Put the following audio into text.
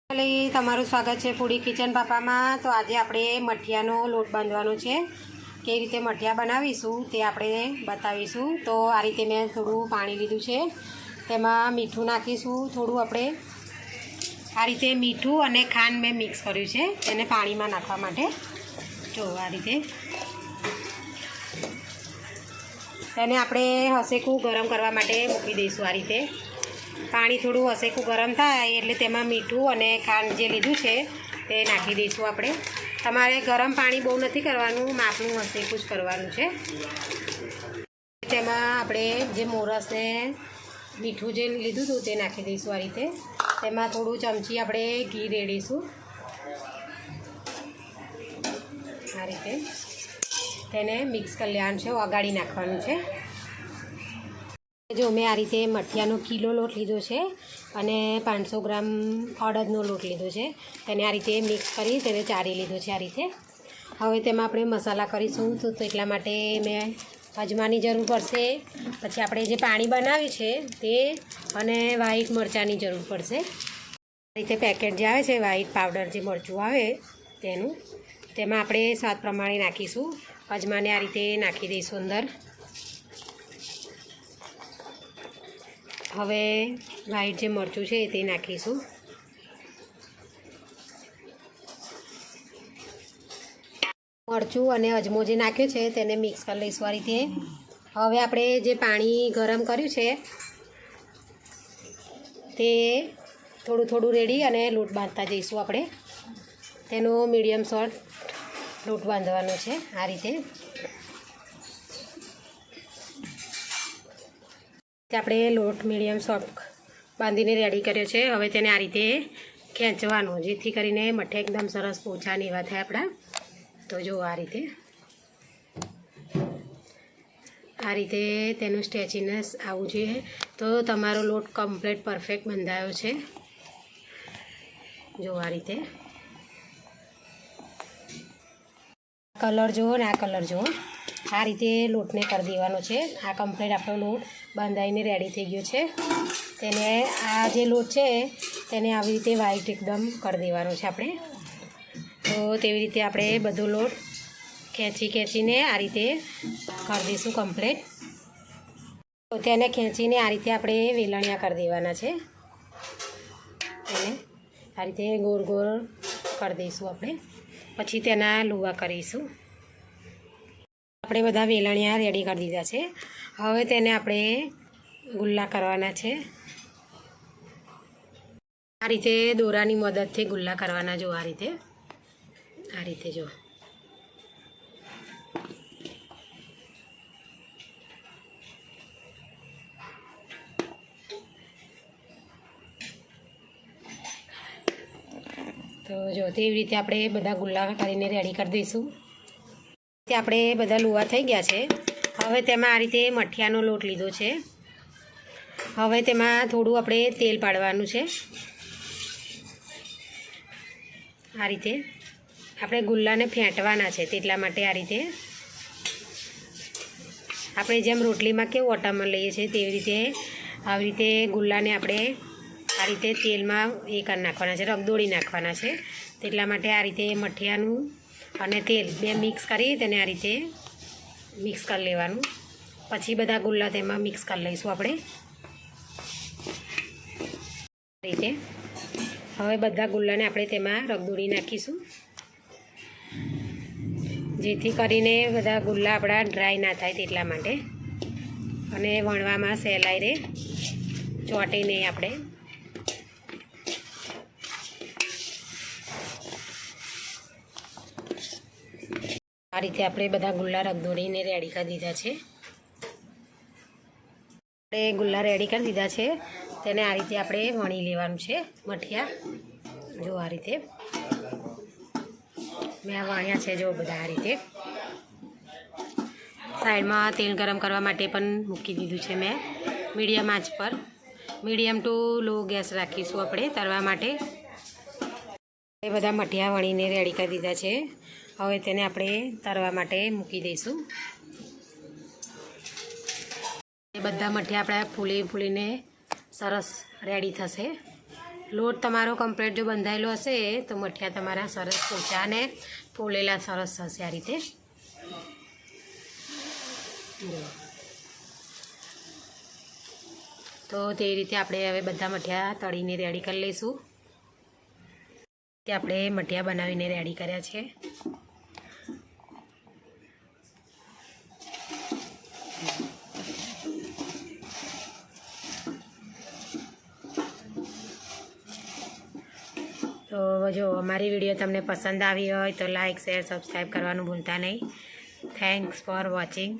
તમારું સ્વાગત છે ફૂડી કિચન પાપામાં। તો આજે આપણે મઠિયાનો લોટ બાંધવાનો છે, કેવી રીતે મઠિયા બનાવીશું તે આપણે બતાવીશું। તો આ રીતે મેં થોડું પાણી લીધું છે, તેમાં મીઠું નાખીશું થોડું। આપણે આ રીતે મીઠું અને ખાંડ મેં મિક્સ કર્યું છે તેને પાણીમાં નાખવા માટે। જો આ રીતે તેને આપણે હસેકું ગરમ કરવા માટે મૂકી દઈશું। આ રીતે પાણી થોડું હસેકું ગરમ થાય એટલે તેમાં મીઠું અને ખાંડ જે લીધું છે તે નાખી દઈશું આપણે। તમારે ગરમ પાણી બહુ નથી કરવાનું, માપનું હસેકું જ કરવાનું છે। તેમાં આપણે જે મોરસને મીઠું જે લીધું હતું તે નાખી દઈશું। આ રીતે તેમાં થોડું ચમચી આપણે ઘી રેડીશું। આ રીતે તેને મિક્સ કરી લેવાનું છે, ઓગાળી નાખવાનું છે। જો મેં આ રીતે મઠિયાનો કિલો લોટ લીધો છે અને 500 ગ્રામ અડદનો લોટ લીધો છે, તેને આ રીતે મિક્સ કરી તેને ચાળી લીધો છે। આ રીતે હવે તેમાં આપણે મસાલા કરીશું, તો એટલા માટે મેં અજમાની જરૂર પડશે, પછી આપણે જે પાણી બનાવ્યું છે તે, અને વ્હાઈટ મરચાંની જરૂર પડશે। આ રીતે પેકેટ જે આવે છે વ્હાઈટ પાવડર જે મરચું આવે તેનું, તેમાં આપણે સ્વાદ પ્રમાણે નાખીશું। અજમાને આ રીતે નાખી દઈશું અંદર। હવે વ્હાઈટ જે મરચું છે તે નાખીશું। મરચું અને અજમો જે નાખ્યો છે તેને મિક્સ કરી લઈશું આ રીતે। હવે આપણે જે પાણી ગરમ કર્યું છે તે થોડું થોડું રેડી અને લોટ બાંધતા જઈશું આપણે। તેનો મીડિયમ શોર્ટ લોટ બાંધવાનો છે। આ રીતે આપણે લોટ મીડિયમ સોફ્ટ બાંધીને રેડી કર્યો છે। હવે તેને આ રીતે ખેંચવાનો, જેથી કરીને મઠિયા એકદમ સરસ પોચા ને એવા થાય આપણા। તો જો આ રીતે તેનું સ્ટ્રેચીનેસ આવવું જોઈએ, તો તમારો લોટ કમ્પ્લીટ પરફેક્ટ બંધાયો છે। જો આ રીતે કલર જુઓ ને આ કલર જુઓ, આ રીતે લોટને કરી દેવાનો છે। આ કમ્પ્લીટ આપણો લોટ બાંધાઈને રેડી થઈ ગયો છે। તેને આ જે લોટ છે તેને આવી રીતે વ્હાઈટ એકદમ કરી દેવાનો છે આપણે। તો તેવી રીતે આપણે બધો લોટ ખેંચીને આ રીતે કરી દઈશું કમ્પ્લીટ। તો તેને ખેંચીને આ રીતે આપણે વેલણિયા કરી દેવાના છે। તેને આ રીતે ગોળ ગોળ કરી દઈશું આપણે, પછી તેના લુવા કરીશું। આપણે બધા વેલણિયા રેડી કરી દીધા છે। હવે તેને આપણે ગુલ્લા કરવાના છે। આ રીતે દોરાની મદદથી ગુલ્લા કરવાના। જો આ રીતે જો તેવી રીતે આપણે બધા ગુલ્લા કરીને રેડી કરી દઈશું। તે આપણે બધા લુવા થઈ ગયા છે। હવે તેમાં આ રીતે મઠિયાનો લોટ લીધો છે। હવે તેમાં થોડું આપણે તેલ પાડવાનું છે। આ રીતે આપણે ગુલ્લાને ફેંટવાના છે, તેટલા માટે આ રીતે આપણે જેમ રોટલીમાં કેવું વટામણ લઈએ છીએ તેવી રીતે આવી રીતે ગુલ્લાને આપણે આ રીતે તેલમાં એ કરી નાખવાના છે, રગદોળી નાખવાના છે। તેટલા માટે આ રીતે મઠિયાનું અને તેલ બે મિક્સ કરી તેને આ રીતે મિક્સ કરી લેવાનું। પછી બધા ગુલ્લા તેમાં મિક્સ કરી લઈશું આપણે આ રીતે। હવે બધા ગુલ્લાને આપણે તેમાં રગદોળી નાખીશું, જેથી કરીને બધા ગુલ્લા આપણા ડ્રાય ના થાય તેટલા માટે, અને વણવામાં સહેલાઈ રહે, ચોટે નહીં આપણે। આ રીતે આપણે બધા ગુલ્લા રગદોળીને રેડી કરી દીધા છે। આપણે ગુલ્લા રેડી કરી દીધા છે, તેને આ રીતે આપણે વણી લેવાનું છે મઠિયા। જો આ રીતે મેં આ વણ્યા છે, જો બધા આ રીતે। સાઈડમાં તેલ ગરમ કરવા માટે પણ મૂકી દીધું છે મેં, મીડિયમ આંચ પર, મીડિયમ ટુ લો ગેસ રાખીશું આપણે તળવા માટે। એ બધા મઠિયા વણીને રેડી કરી દીધા છે। હવે તેને આપણે તળવા માટે મૂકી દઈશું। એ બધા મઠિયા આપણે ફૂલીને સરસ રેડી થશે। લોટ તમારો કમ્પ્લીટ જો બંધાયેલો હશે તો મઠિયા તમારા સરસ પોચા અને ફોલેલા સરસ થશે આ રીતે. તો તે રીતે આપણે હવે બધા મઠિયા તળીને રેડી કરી લઈશું. કે આપણે મઠિયા બનાવીને રેડી કર્યા છે. તો જો અમારી વિડીયો તમને પસંદ આવી હોય તો લાઇક શેર સબસ્ક્રાઈબ કરવાનું ભૂલતા નહીં. Thanks for watching.